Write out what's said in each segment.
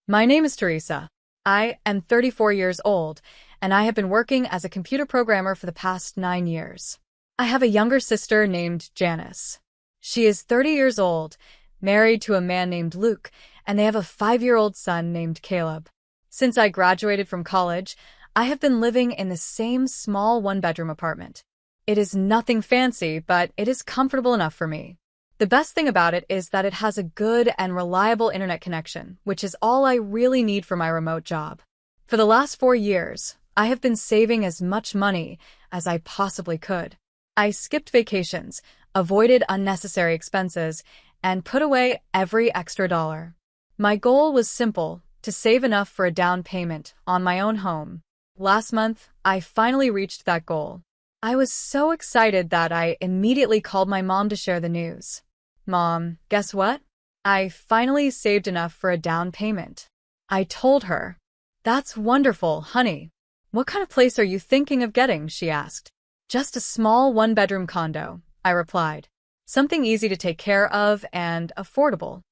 My name is Teresa. I am 34 years old, and I have been working as a computer programmer for the past 9 years. I have a younger sister named Janice. She is 30 years old, married to a man named Luke, and they have a 5-year-old son named Caleb. Since I graduated from college, I have been living in the same small one-bedroom apartment. It is nothing fancy, but it is comfortable enough for me. The best thing about it is that it has a good and reliable internet connection, which is all I really need for my remote job. For the last 4 years, I have been saving as much money as I possibly could. I skipped vacations, avoided unnecessary expenses, and put away every extra dollar. My goal was simple: to save enough for a down payment on my own home. Last month, I finally reached that goal. I was so excited that I immediately called my mom to share the news. "Mom, guess what? I finally saved enough for a down payment." I told her. "That's wonderful, honey. What kind of place are you thinking of getting?" she asked. "Just a small one-bedroom condo," I replied. "Something easy to take care of and affordable."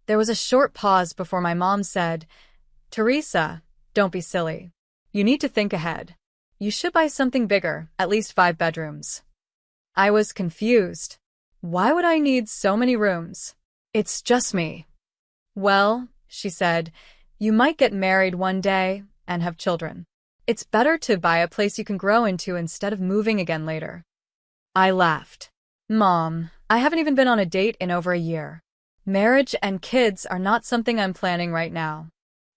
There was a short pause before my mom said, "Teresa, don't be silly. You need to think ahead. You should buy something bigger, at least 5 bedrooms." I was confused. Why would I need so many rooms? It's just me. "Well," she said, "you might get married one day and have children. It's better to buy a place you can grow into instead of moving again later." I laughed. "Mom, I haven't even been on a date in over a year. Marriage and kids are not something I'm planning right now."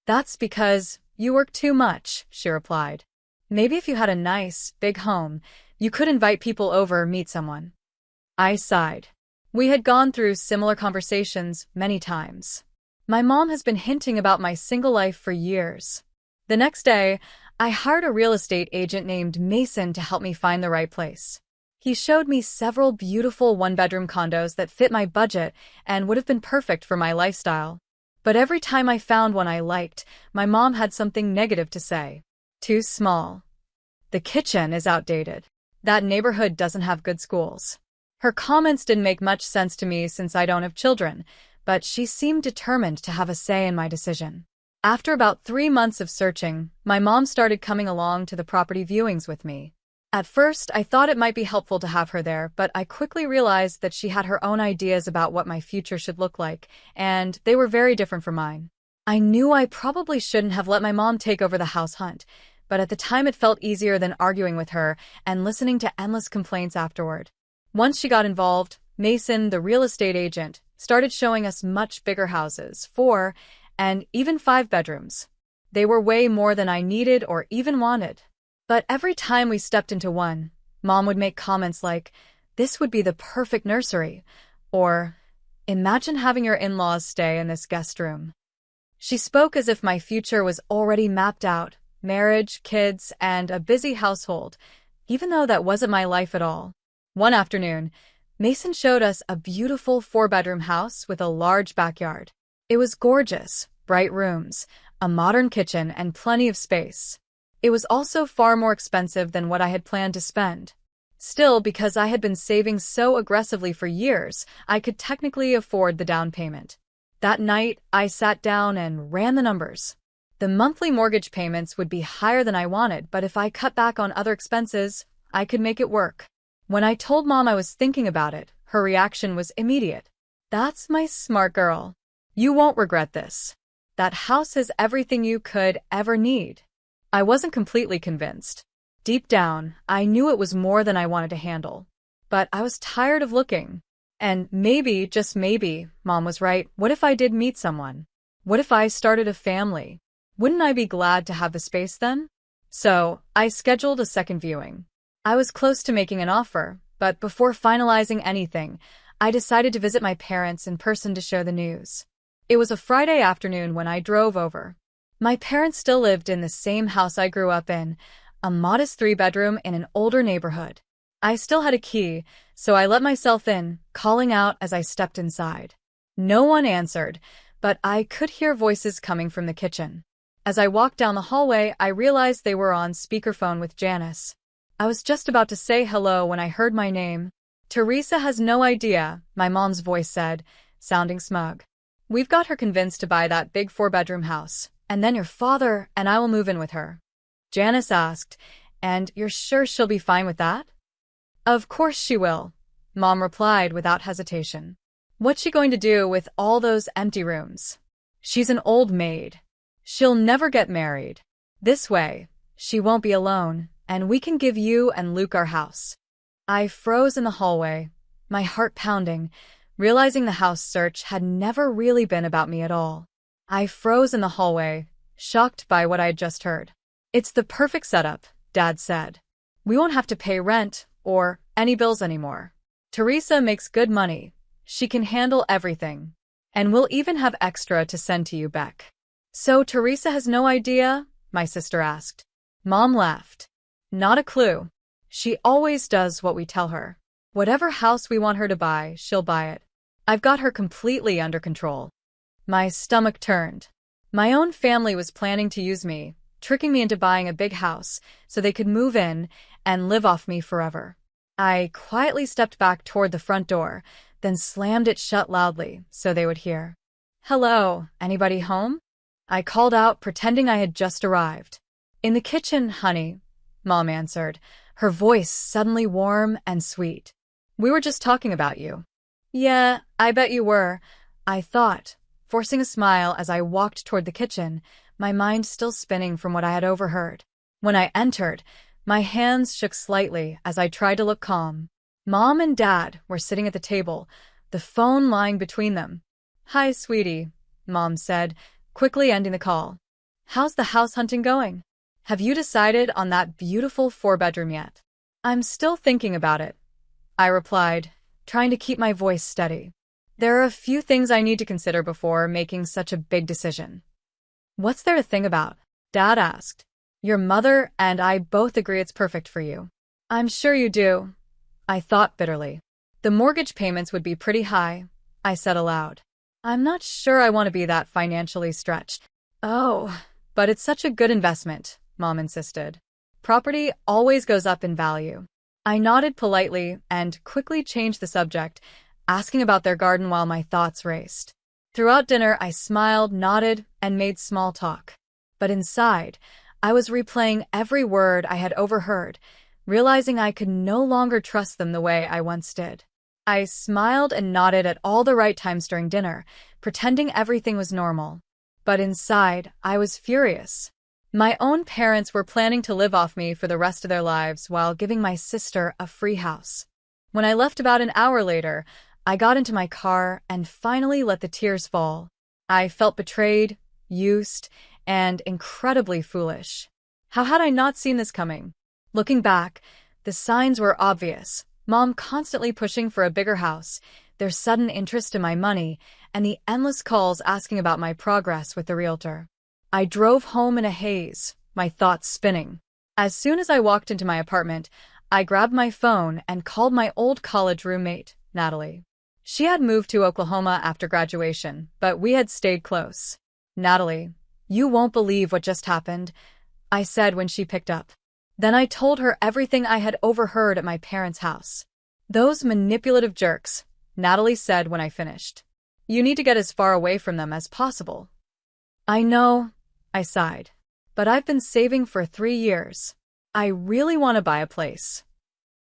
"That's because you work too much," she replied. "Maybe if you had a nice, big home, you could invite people over, meet someone." I sighed. We had gone through similar conversations many times. My mom has been hinting about my single life for years. The next day, I hired a real estate agent named Mason to help me find the right place. He showed me several beautiful one-bedroom condos that fit my budget and would have been perfect for my lifestyle. But every time I found one I liked, my mom had something negative to say. "Too small. The kitchen is outdated. That neighborhood doesn't have good schools." Her comments didn't make much sense to me since I don't have children, but she seemed determined to have a say in my decision. After about 3 months of searching, my mom started coming along to the property viewings with me. At first, I thought it might be helpful to have her there, but I quickly realized that she had her own ideas about what my future should look like, and they were very different from mine. I knew I probably shouldn't have let my mom take over the house hunt, but at the time it felt easier than arguing with her and listening to endless complaints afterward. Once she got involved, Mason, the real estate agent, started showing us much bigger houses, 4 and even 5 bedrooms. They were way more than I needed or even wanted. But every time we stepped into one, Mom would make comments like, "This would be the perfect nursery," or "Imagine having your in-laws stay in this guest room." She spoke as if my future was already mapped out: marriage, kids, and a busy household, even though that wasn't my life at all. One afternoon, Mason showed us a beautiful 4-bedroom house with a large backyard. It was gorgeous, bright rooms, a modern kitchen, and plenty of space. It was also far more expensive than what I had planned to spend. Still, because I had been saving so aggressively for years, I could technically afford the down payment. That night, I sat down and ran the numbers. The monthly mortgage payments would be higher than I wanted, but if I cut back on other expenses, I could make it work. When I told Mom I was thinking about it, her reaction was immediate. "That's my smart girl. You won't regret this. That house has everything you could ever need." I wasn't completely convinced. Deep down, I knew it was more than I wanted to handle. But I was tired of looking. And maybe, just maybe, Mom was right. What if I did meet someone? What if I started a family? Wouldn't I be glad to have the space then? So, I scheduled a second viewing. I was close to making an offer, but before finalizing anything, I decided to visit my parents in person to share the news. It was a Friday afternoon when I drove over. My parents still lived in the same house I grew up in, a modest 3-bedroom in an older neighborhood. I still had a key, so I let myself in, calling out as I stepped inside. No one answered, but I could hear voices coming from the kitchen. As I walked down the hallway, I realized they were on speakerphone with Janice. I was just about to say hello when I heard my name. "Teresa has no idea," my mom's voice said, sounding smug. We've got her convinced to buy that big 4-bedroom house, and then your father and I will move in with her. Janice asked, and you're sure she'll be fine with that? Of course she will, Mom replied without hesitation. What's she going to do with all those empty rooms? She's an old maid. She'll never get married. This way, she won't be alone, and we can give you and Luke our house. I froze in the hallway, my heart pounding, realizing the house search had never really been about me at all. I froze in the hallway, shocked by what I had just heard. It's the perfect setup, Dad said. We won't have to pay rent or any bills anymore. Teresa makes good money. She can handle everything. And we'll even have extra to send to you, Beck. So Teresa has no idea? My sister asked. Mom laughed. Not a clue. She always does what we tell her. Whatever house we want her to buy, she'll buy it. I've got her completely under control. My stomach turned. My own family was planning to use me, tricking me into buying a big house so they could move in and live off me forever. I quietly stepped back toward the front door, then slammed it shut loudly so they would hear. Hello, anybody home? I called out, pretending I had just arrived. In the kitchen, honey, Mom answered, her voice suddenly warm and sweet. We were just talking about you. Yeah, I bet you were, I thought, forcing a smile as I walked toward the kitchen, my mind still spinning from what I had overheard. When I entered, my hands shook slightly as I tried to look calm. Mom and Dad were sitting at the table, the phone lying between them. Hi, sweetie, Mom said, quickly ending the call. How's the house hunting going? Have you decided on that beautiful 4-bedroom yet? I'm still thinking about it, I replied, trying to keep my voice steady. There are a few things I need to consider before making such a big decision. What's there to think about? Dad asked. Your mother and I both agree it's perfect for you. I'm sure you do, I thought bitterly. The mortgage payments would be pretty high, I said aloud. I'm not sure I want to be that financially stretched. Oh, but it's such a good investment, Mom insisted. Property always goes up in value. I nodded politely and quickly changed the subject, asking about their garden while my thoughts raced. Throughout dinner, I smiled, nodded, and made small talk. But inside, I was replaying every word I had overheard, realizing I could no longer trust them the way I once did. I smiled and nodded at all the right times during dinner, pretending everything was normal. But inside, I was furious. My own parents were planning to live off me for the rest of their lives while giving my sister a free house. When I left about an hour later, I got into my car and finally let the tears fall. I felt betrayed, used, and incredibly foolish. How had I not seen this coming? Looking back, the signs were obvious. Mom constantly pushing for a bigger house, their sudden interest in my money, and the endless calls asking about my progress with the realtor. I drove home in a haze, my thoughts spinning. As soon as I walked into my apartment, I grabbed my phone and called my old college roommate, Natalie. She had moved to Oklahoma after graduation, but we had stayed close. Natalie, you won't believe what just happened, I said when she picked up. Then I told her everything I had overheard at my parents' house. Those manipulative jerks, Natalie said when I finished. You need to get as far away from them as possible. I know, I sighed. But I've been saving for 3 years. I really want to buy a place.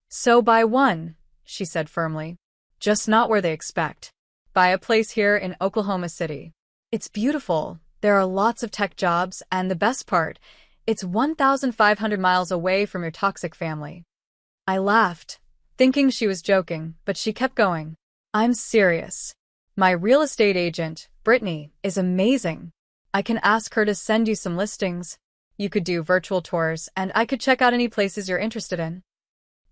So buy one, she said firmly. Just not where they expect. Buy a place here in Oklahoma City. It's beautiful. There are lots of tech jobs, and the best part, it's 1,500 miles away from your toxic family. I laughed, thinking she was joking, but she kept going. I'm serious. My real estate agent, Brittany, is amazing. I can ask her to send you some listings. You could do virtual tours, and I could check out any places you're interested in.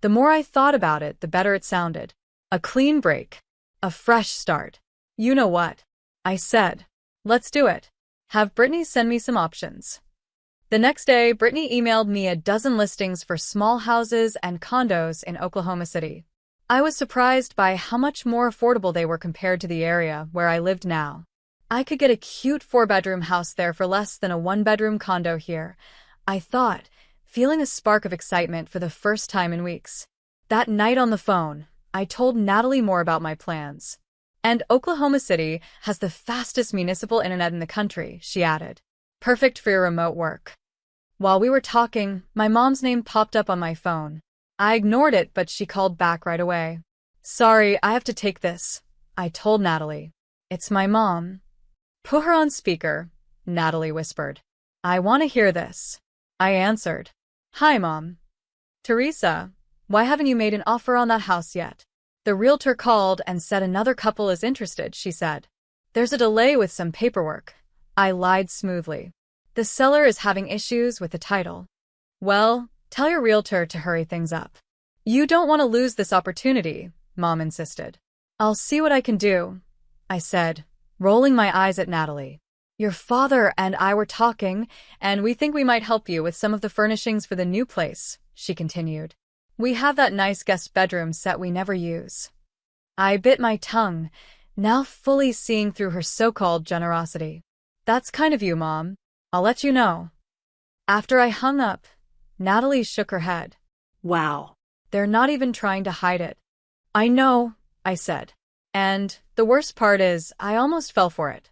The more I thought about it, the better it sounded. A clean break. A fresh start. You know what? I said. Let's do it. Have Brittany send me some options. The next day, Brittany emailed me a dozen listings for small houses and condos in Oklahoma City. I was surprised by how much more affordable they were compared to the area where I lived now. I could get a cute 4-bedroom house there for less than a 1-bedroom condo here, I thought, feeling a spark of excitement for the first time in weeks. That night on the phone, I told Natalie more about my plans. And Oklahoma City has the fastest municipal internet in the country, she added. Perfect for your remote work. While we were talking, my mom's name popped up on my phone. I ignored it, but she called back right away. Sorry, I have to take this, I told Natalie. It's my mom. Put her on speaker, Natalie whispered. I want to hear this. I answered. Hi, Mom. Teresa, why haven't you made an offer on that house yet? The realtor called and said another couple is interested, she said. There's a delay with some paperwork. I lied smoothly. The seller is having issues with the title. Well, tell your realtor to hurry things up. You don't want to lose this opportunity, Mom insisted. I'll see what I can do, I said, rolling my eyes at Natalie. Your father and I were talking, and we think we might help you with some of the furnishings for the new place, she continued. We have that nice guest bedroom set we never use. I bit my tongue, now fully seeing through her so-called generosity. That's kind of you, Mom. I'll let you know. After I hung up, Natalie shook her head. Wow. They're not even trying to hide it. I know, I said. And the worst part is, I almost fell for it.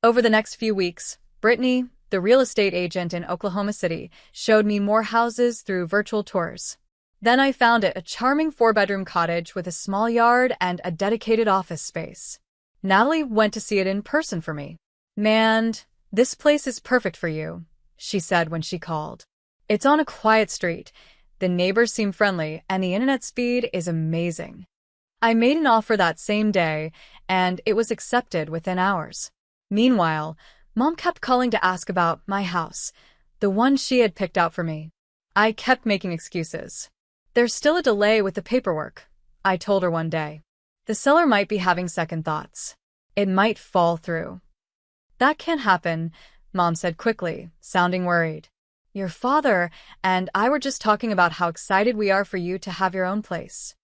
Over the next few weeks, Brittany, the real estate agent in Oklahoma City, showed me more houses through virtual tours. Then I found it a charming 4-bedroom cottage with a small yard and a dedicated office space. Natalie went to see it in person for me. Man, this place is perfect for you, she said when she called. It's on a quiet street, the neighbors seem friendly, and the internet speed is amazing. I made an offer that same day, and it was accepted within hours. Meanwhile, Mom kept calling to ask about my house, the one she had picked out for me. I kept making excuses. There's still a delay with the paperwork, I told her one day. The seller might be having second thoughts. It might fall through. That can't happen, Mom said quickly, sounding worried. Your father and I were just talking about how excited we are for you to have your own place.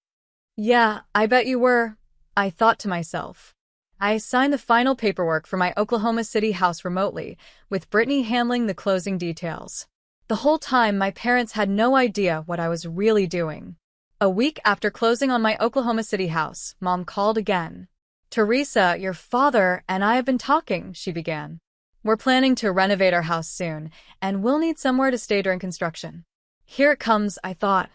Yeah, I bet you were, I thought to myself. I signed the final paperwork for my Oklahoma City house remotely, with Brittany handling the closing details. The whole time, my parents had no idea what I was really doing. A week after closing on my Oklahoma City house, Mom called again. Teresa, your father and I have been talking, she began. We're planning to renovate our house soon, and we'll need somewhere to stay during construction. Here it comes, I thought.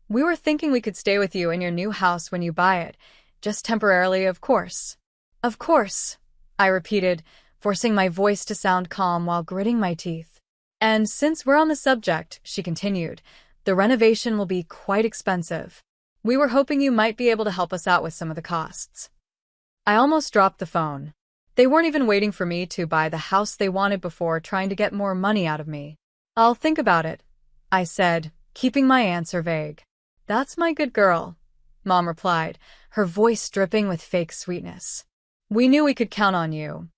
We were thinking we could stay with you in your new house when you buy it, just temporarily, of course. Of course, I repeated, forcing my voice to sound calm while gritting my teeth. And since we're on the subject, she continued, the renovation will be quite expensive. We were hoping you might be able to help us out with some of the costs. I almost dropped the phone. They weren't even waiting for me to buy the house they wanted before trying to get more money out of me. I'll think about it, I said, keeping my answer vague. That's my good girl, Mom replied, her voice dripping with fake sweetness. We knew we could count on you.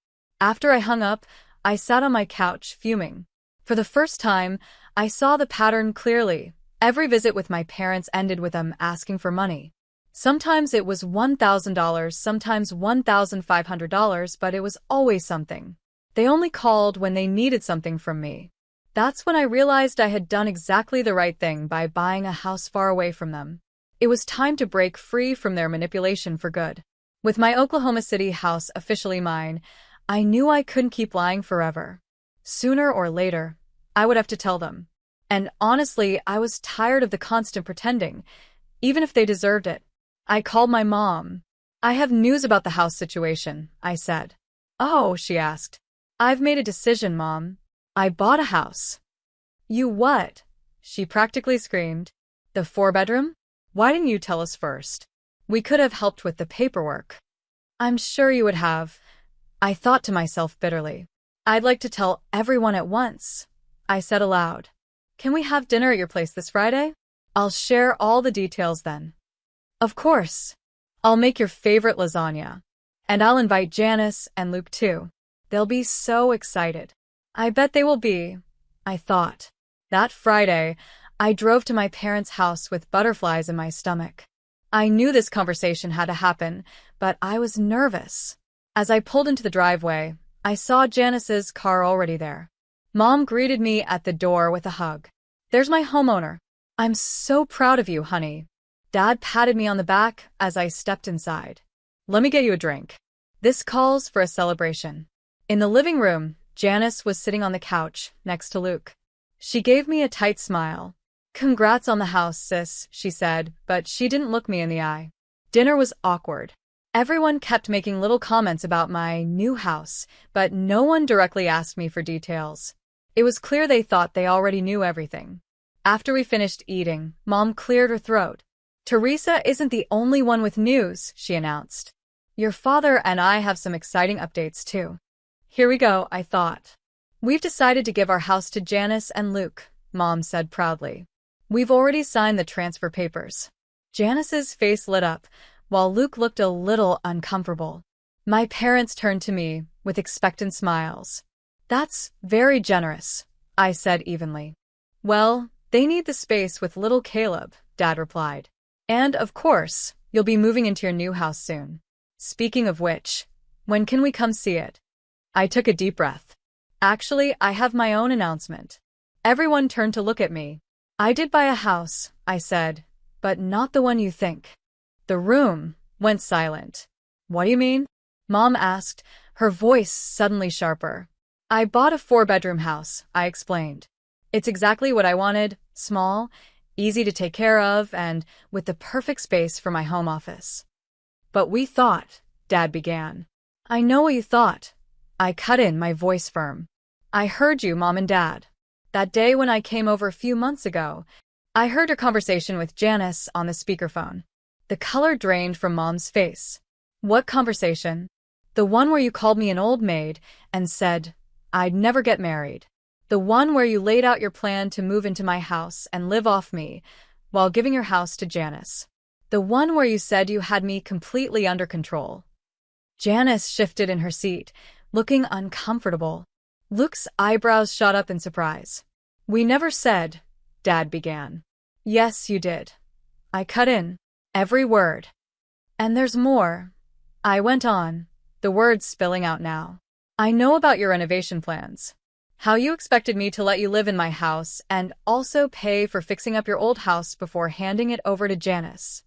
After I hung up, I sat on my couch, fuming. For the first time, I saw the pattern clearly. Every visit with my parents ended with them asking for money. Sometimes it was $1,000, sometimes $1,500, but it was always something. They only called when they needed something from me. That's when I realized I had done exactly the right thing by buying a house far away from them. It was time to break free from their manipulation for good. With my Oklahoma City house officially mine, I knew I couldn't keep lying forever. Sooner or later, I would have to tell them. And honestly, I was tired of the constant pretending, even if they deserved it. I called my mom. I have news about the house situation, I said. Oh, she asked. I've made a decision, Mom. I bought a house. You what? She practically screamed. The 4-bedroom? Why didn't you tell us first? We could have helped with the paperwork. I'm sure you would have, I thought to myself bitterly. I'd like to tell everyone at once, I said aloud. Can we have dinner at your place this Friday? I'll share all the details then. Of course. I'll make your favorite lasagna. And I'll invite Janice and Luke too. They'll be so excited. I bet they will be, I thought. That Friday, I drove to my parents' house with butterflies in my stomach. I knew this conversation had to happen, but I was nervous. As I pulled into the driveway, I saw Janice's car already there. Mom greeted me at the door with a hug. There's my homeowner. I'm so proud of you, honey. Dad patted me on the back as I stepped inside. Let me get you a drink. This calls for a celebration. In the living room, Janice was sitting on the couch next to Luke. She gave me a tight smile. Congrats on the house, sis, she said, but she didn't look me in the eye. Dinner was awkward. Everyone kept making little comments about my new house, but no one directly asked me for details. It was clear they thought they already knew everything. After we finished eating, Mom cleared her throat. Teresa isn't the only one with news, she announced. Your father and I have some exciting updates too. Here we go, I thought. We've decided to give our house to Janice and Luke, Mom said proudly. We've already signed the transfer papers. Janice's face lit up, while Luke looked a little uncomfortable. My parents turned to me with expectant smiles. That's very generous, I said evenly. Well, they need the space with little Caleb, Dad replied. And, of course, you'll be moving into your new house soon. Speaking of which, when can we come see it? I took a deep breath. Actually, I have my own announcement. Everyone turned to look at me. I did buy a house, I said, but not the one you think. The room went silent. What do you mean? Mom asked, her voice suddenly sharper. I bought a 4-bedroom house, I explained. It's exactly what I wanted, small, easy to take care of, and with the perfect space for my home office. But we thought, Dad began. I know what you thought. I cut in, my voice firm. I heard you, Mom and Dad. That day when I came over a few months ago, I heard your conversation with Janice on the speakerphone. The color drained from Mom's face. What conversation? The one where you called me an old maid and said I'd never get married. The one where you laid out your plan to move into my house and live off me while giving your house to Janice. The one where you said you had me completely under control. Janice shifted in her seat, looking uncomfortable. Luke's eyebrows shot up in surprise. We never said, Dad began. Yes, you did. I cut in. Every word. And there's more. I went on, the words spilling out now. I know about your renovation plans. How you expected me to let you live in my house and also pay for fixing up your old house before handing it over to Janice.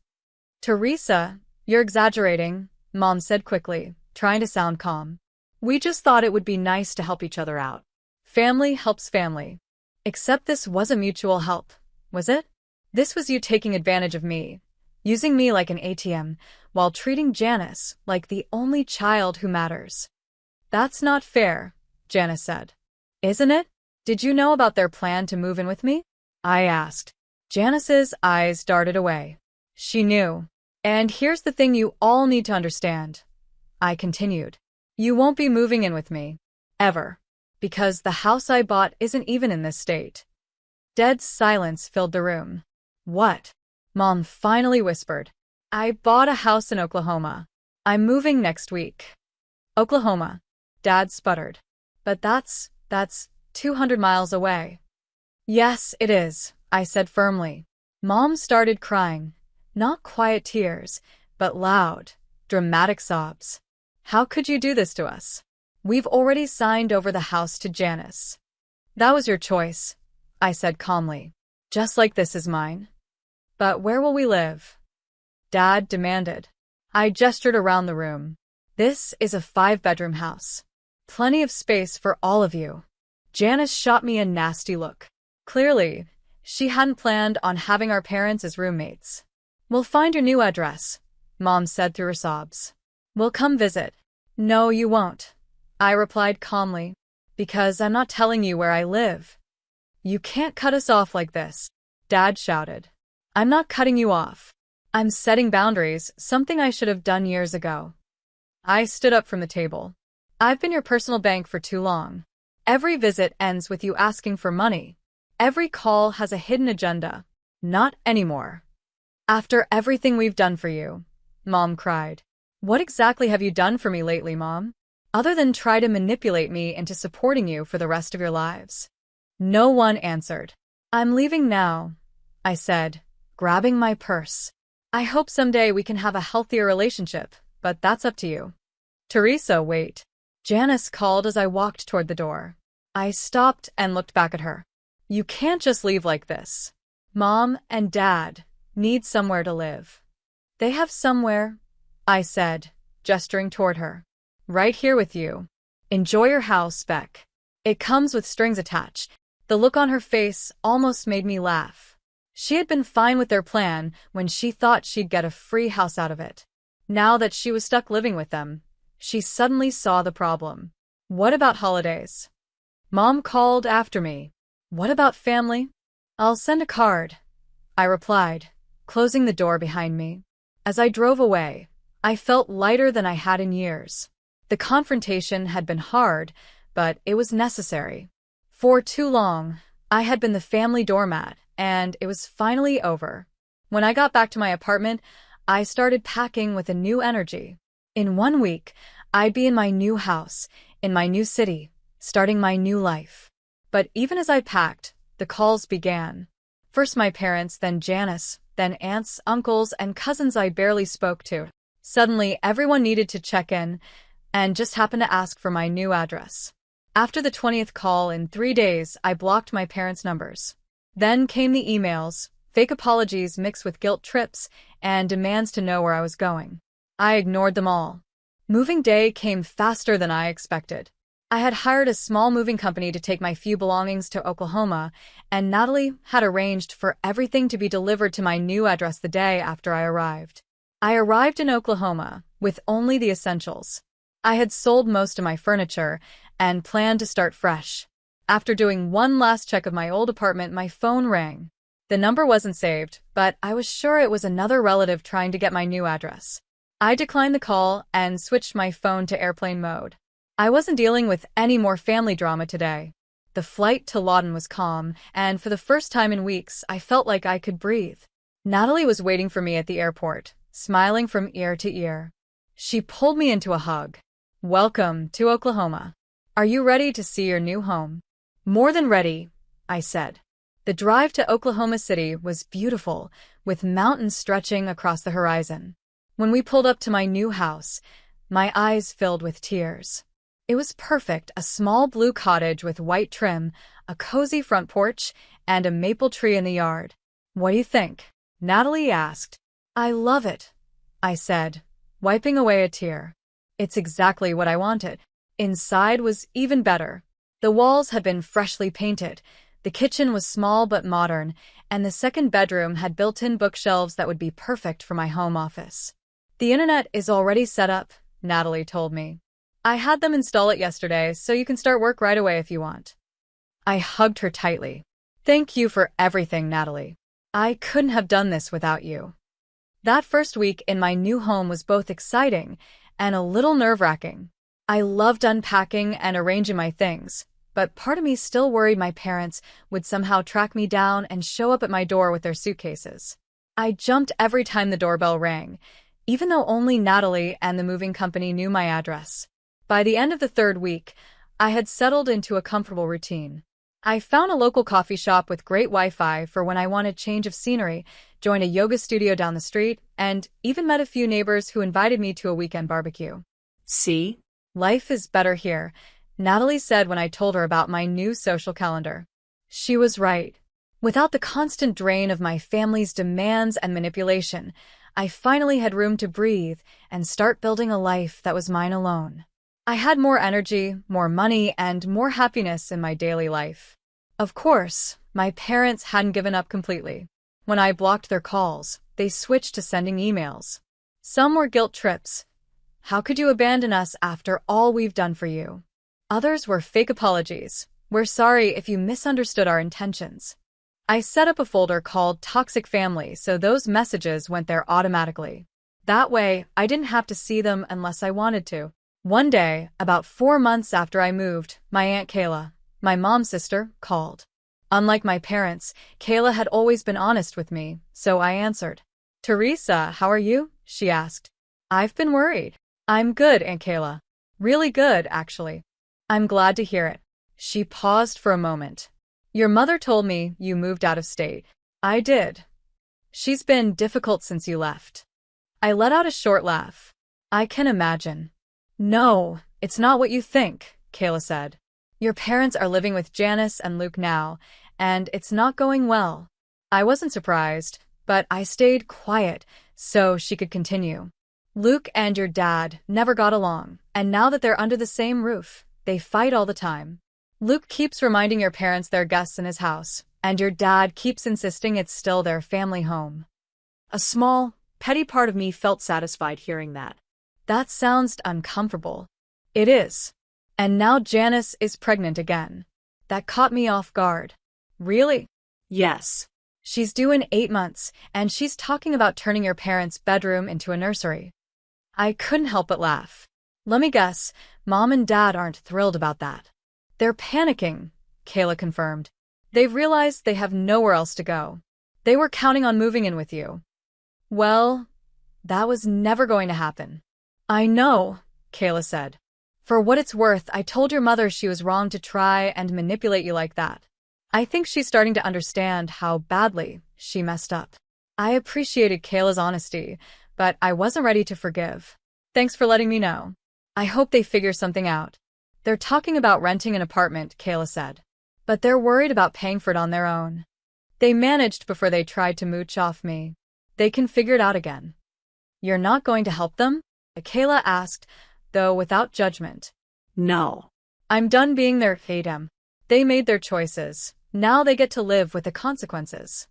Teresa, you're exaggerating, Mom said quickly, trying to sound calm. We just thought it would be nice to help each other out. Family helps family. Except this wasn't mutual help, was it? This was you taking advantage of me, using me like an ATM, while treating Janice like the only child who matters. That's not fair, Janice said. Isn't it? Did you know about their plan to move in with me? I asked. Janice's eyes darted away. She knew. And here's the thing you all need to understand, I continued. You won't be moving in with me. Ever. Because the house I bought isn't even in this state. Dead silence filled the room. What? Mom finally whispered. I bought a house in Oklahoma. I'm moving next week. Oklahoma. Dad sputtered. But that's 200 miles away. Yes, it is, I said firmly. Mom started crying. Not quiet tears, but loud, dramatic sobs. How could you do this to us? We've already signed over the house to Janice. That was your choice, I said calmly. Just like this is mine. But where will we live? Dad demanded. I gestured around the room. This is a 5-bedroom house. Plenty of space for all of you. Janice shot me a nasty look. Clearly, she hadn't planned on having our parents as roommates. We'll find your new address, Mom said through her sobs. We'll come visit. No, you won't, I replied calmly, because I'm not telling you where I live. You can't cut us off like this, Dad shouted. I'm not cutting you off. I'm setting boundaries, something I should have done years ago. I stood up from the table. I've been your personal bank for too long. Every visit ends with you asking for money. Every call has a hidden agenda. Not anymore. After everything we've done for you, Mom cried. What exactly have you done for me lately, Mom? Other than try to manipulate me into supporting you for the rest of your lives. No one answered. I'm leaving now, I said, grabbing my purse. I hope someday we can have a healthier relationship, but that's up to you. Teresa, wait. Janice called as I walked toward the door. I stopped and looked back at her. You can't just leave like this. Mom and Dad need somewhere to live. They have somewhere, I said, gesturing toward her. Right here with you. Enjoy your house, Beck. It comes with strings attached. The look on her face almost made me laugh. She had been fine with their plan when she thought she'd get a free house out of it. Now that she was stuck living with them, she suddenly saw the problem. What about holidays? Mom called after me. What about family? I'll send a card, I replied, closing the door behind me. As I drove away, I felt lighter than I had in years. The confrontation had been hard, but it was necessary. For too long, I had been the family doormat, and it was finally over. When I got back to my apartment, I started packing with a new energy. In 1 week, I'd be in my new house, in my new city, starting my new life. But even as I packed, the calls began. First my parents, then Janice, then aunts, uncles, and cousins I barely spoke to. Suddenly, everyone needed to check in, and just happened to ask for my new address. After the 20th call in 3 days, I blocked my parents' numbers. Then came the emails, fake apologies mixed with guilt trips, and demands to know where I was going. I ignored them all. Moving day came faster than I expected. I had hired a small moving company to take my few belongings to Oklahoma, and Natalie had arranged for everything to be delivered to my new address the day after I arrived. I arrived in Oklahoma with only the essentials. I had sold most of my furniture and planned to start fresh. After doing one last check of my old apartment, my phone rang. The number wasn't saved, but I was sure it was another relative trying to get my new address. I declined the call and switched my phone to airplane mode. I wasn't dealing with any more family drama today. The flight to Lawton was calm, and for the first time in weeks, I felt like I could breathe. Natalie was waiting for me at the airport, smiling from ear to ear. She pulled me into a hug. Welcome to Oklahoma. Are you ready to see your new home? More than ready, I said. The drive to Oklahoma City was beautiful, with mountains stretching across the horizon. When we pulled up to my new house, my eyes filled with tears. It was perfect, a small blue cottage with white trim, a cozy front porch, and a maple tree in the yard. What do you think? Natalie asked. I love it, I said, wiping away a tear. It's exactly what I wanted. Inside was even better. The walls had been freshly painted, the kitchen was small but modern, and the second bedroom had built-in bookshelves that would be perfect for my home office. The internet is already set up, Natalie told me. I had them install it yesterday, so you can start work right away if you want. I hugged her tightly. Thank you for everything, Natalie. I couldn't have done this without you. That first week in my new home was both exciting and a little nerve-wracking. I loved unpacking and arranging my things, but part of me still worried my parents would somehow track me down and show up at my door with their suitcases. I jumped every time the doorbell rang, even though only Natalie and the moving company knew my address. By the end of the 3rd week, I had settled into a comfortable routine. I found a local coffee shop with great Wi-Fi for when I wanted change of scenery, joined a yoga studio down the street, and even met a few neighbors who invited me to a weekend barbecue. See? Life is better here, Natalie said when I told her about my new social calendar. She was right. Without the constant drain of my family's demands and manipulation, I finally had room to breathe and start building a life that was mine alone. I had more energy, more money, and more happiness in my daily life. Of course, my parents hadn't given up completely. When I blocked their calls, they switched to sending emails. Some were guilt trips. How could you abandon us after all we've done for you? Others were fake apologies. We're sorry if you misunderstood our intentions. I set up a folder called Toxic Family so those messages went there automatically. That way, I didn't have to see them unless I wanted to. One day, about 4 months after I moved, my Aunt Kayla, my mom's sister, called. Unlike my parents, Kayla had always been honest with me, so I answered. Teresa, how are you? She asked. I've been worried. I'm good, Aunt Kayla. Really good, actually. I'm glad to hear it. She paused for a moment. Your mother told me you moved out of state. I did. She's been difficult since you left. I let out a short laugh. I can imagine. No, it's not what you think, Kayla said. Your parents are living with Janice and Luke now, and it's not going well. I wasn't surprised, but I stayed quiet so she could continue. Luke and your dad never got along, and now that they're under the same roof, they fight all the time. Luke keeps reminding your parents they're guests in his house, and your dad keeps insisting it's still their family home. A small, petty part of me felt satisfied hearing that. That sounds uncomfortable. It is. And now Janice is pregnant again. That caught me off guard. Really? Yes. She's due in 8 months, and she's talking about turning your parents' bedroom into a nursery. I couldn't help but laugh. Let me guess, Mom and Dad aren't thrilled about that. They're panicking, Kayla confirmed. They've realized they have nowhere else to go. They were counting on moving in with you. Well, that was never going to happen. I know, Kayla said. For what it's worth, I told your mother she was wrong to try and manipulate you like that. I think she's starting to understand how badly she messed up. I appreciated Kayla's honesty, but I wasn't ready to forgive. Thanks for letting me know. I hope they figure something out. They're talking about renting an apartment, Kayla said. But they're worried about paying for it on their own. They managed before they tried to mooch off me. They can figure it out again. You're not going to help them? Kayla asked, though without judgment. No. I'm done being their ADM. They made their choices. Now they get to live with the consequences.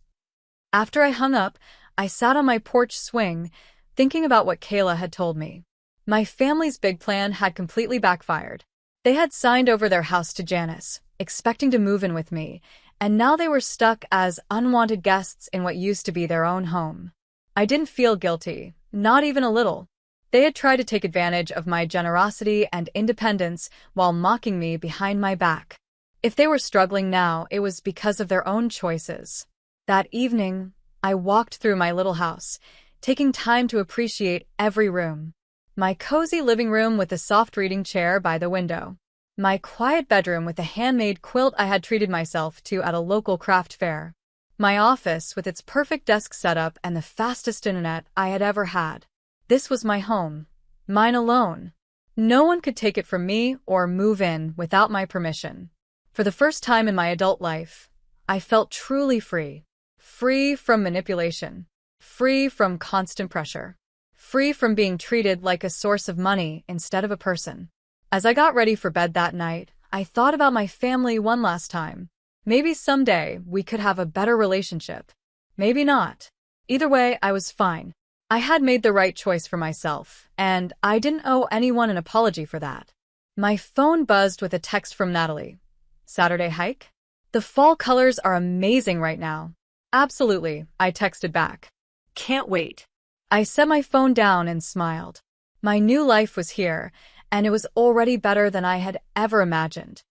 After I hung up, I sat on my porch swing, thinking about what Kayla had told me. My family's big plan had completely backfired. They had signed over their house to Janice, expecting to move in with me, and now they were stuck as unwanted guests in what used to be their own home. I didn't feel guilty, not even a little. They had tried to take advantage of my generosity and independence while mocking me behind my back. If they were struggling now, it was because of their own choices. That evening, I walked through my little house, taking time to appreciate every room. My cozy living room with a soft reading chair by the window. My quiet bedroom with a handmade quilt I had treated myself to at a local craft fair. My office with its perfect desk setup and the fastest internet I had ever had. This was my home. Mine alone. No one could take it from me or move in without my permission. For the first time in my adult life, I felt truly free. Free from manipulation. Free from constant pressure. Free from being treated like a source of money instead of a person. As I got ready for bed that night, I thought about my family one last time. Maybe someday we could have a better relationship. Maybe not. Either way, I was fine. I had made the right choice for myself, and I didn't owe anyone an apology for that. My phone buzzed with a text from Natalie. Saturday hike? The fall colors are amazing right now. Absolutely, I texted back. Can't wait. I set my phone down and smiled. My new life was here, and it was already better than I had ever imagined.